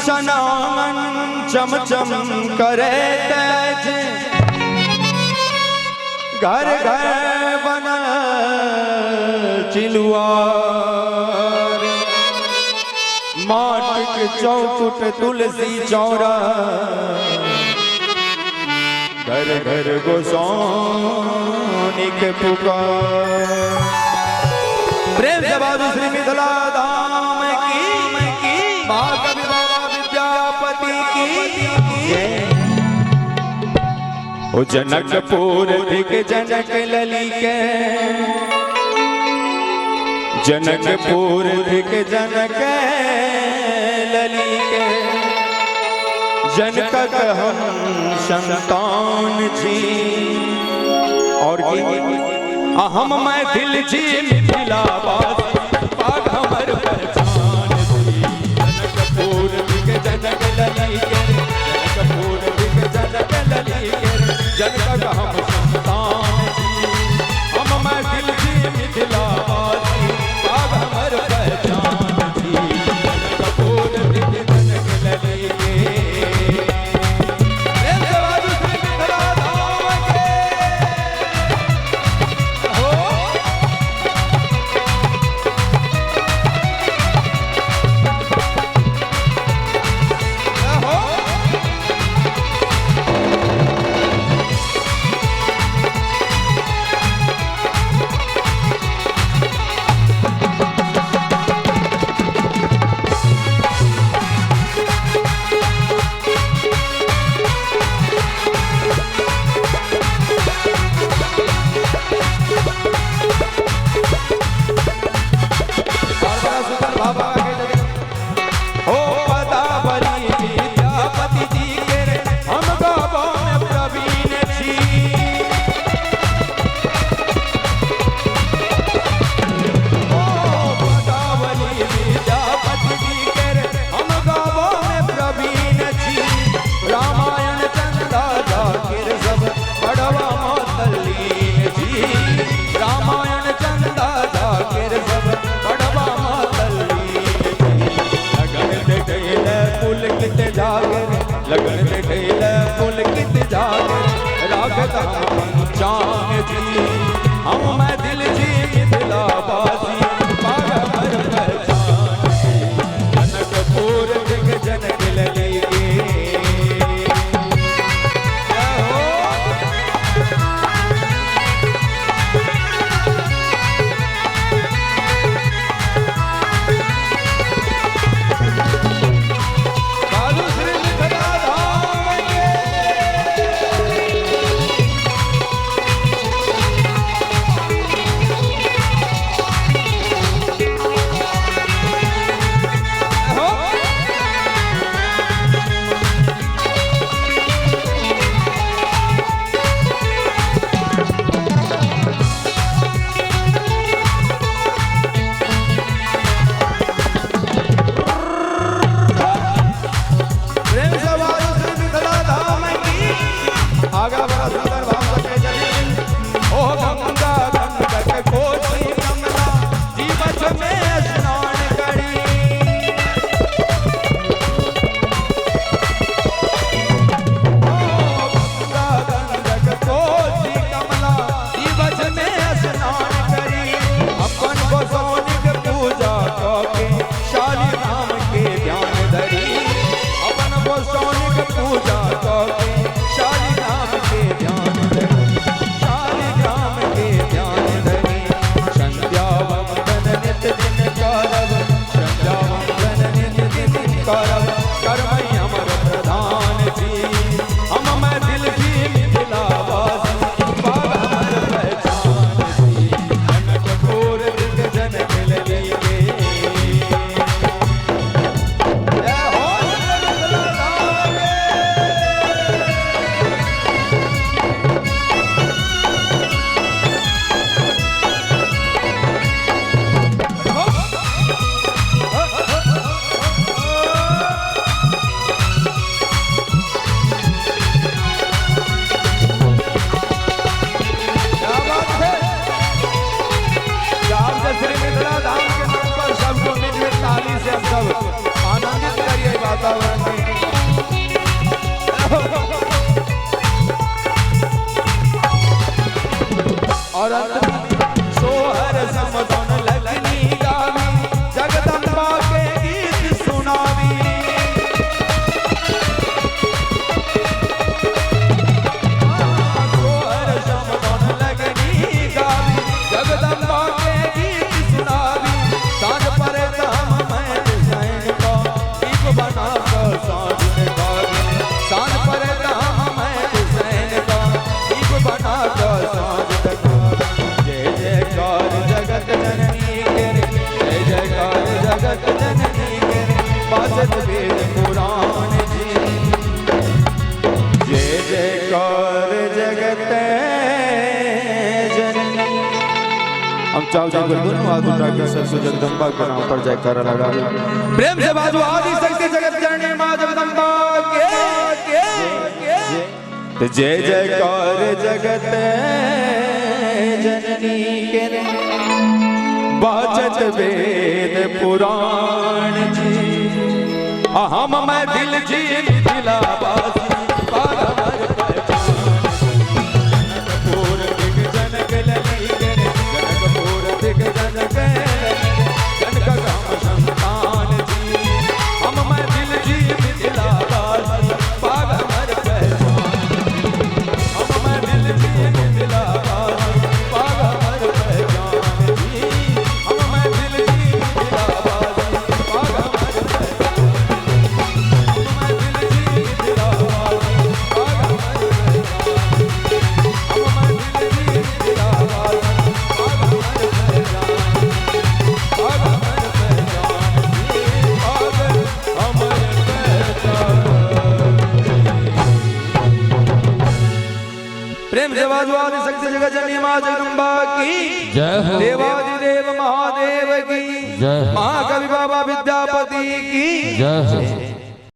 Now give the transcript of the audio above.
सनान चम चम करे तेज, घर घर बन चिलुआर, माटिक चौकुट तुलसी चौरा, घर घर गोसाउनी के पुकार। प्रेम से बाजू श्री मिथिला धाम की महाकवि बाबा विद्यापति की जय। ओ जनकपुर दिख जनक लली के, जनकपुर दिख जनक लली के, जनक हम संतान जी। और हम मैथिल जी मिथिलावासी, पाग हमर पहचान जी। जनकपुर दिख जनक लली के, जनकपुर दिख जनक लली के, जनक हम संतान जी। हम मैथिल जी मिथिलावासी, पाग हमर पहचान जी। जनकपुर दिख जनक लली के। लगन देखैले पुलकित जागर, रागत पंचांग जी। हम मैथिल जी मिथिलावासी, पाग हमर पहचान जी। जनकपुर दिख जनक लली के। गावने और सोहर समधुन लगनी गावी जगदम्बा के गीत सुनावी सोहर समधुन लगनी गावी जगदम्बा के गीत सुनावी साँझ पर धाम मैं हुसैन का दीप बना कर साँझ में गावी साँझ पर धाम मैं हुसैन का दीप बना कर साँझ में जय जयकार जगत जननी के जय जयकार जगत जननी के बाजत वेद पुराण जी जय जयकार जगत जननी। हम चाव चाव कर दोनों हाथ उठा के सबसे जगदम्बा के नाम पर जयकारा लगा प्रेम से बाजू आदि शक्ति जगत जननी मां जगदम्बा के जय जयकार जगत जननी के बाजत वेद पुराण जी हम मैं दिल जी दिला बासी पागल जनकपुर दिग जनक लली जनकपुर दिग जनक जनक गाम संतान जी हम मैं दिल जी दिला बासी पागल हम मैं दिल जी दिला प्रेम से बाजू आदि शक्ति जगत जननी मां जगदम्बा की जय हो देवादिदेव महादेव की जय महाकवि बाबा विद्यापति की जय हो।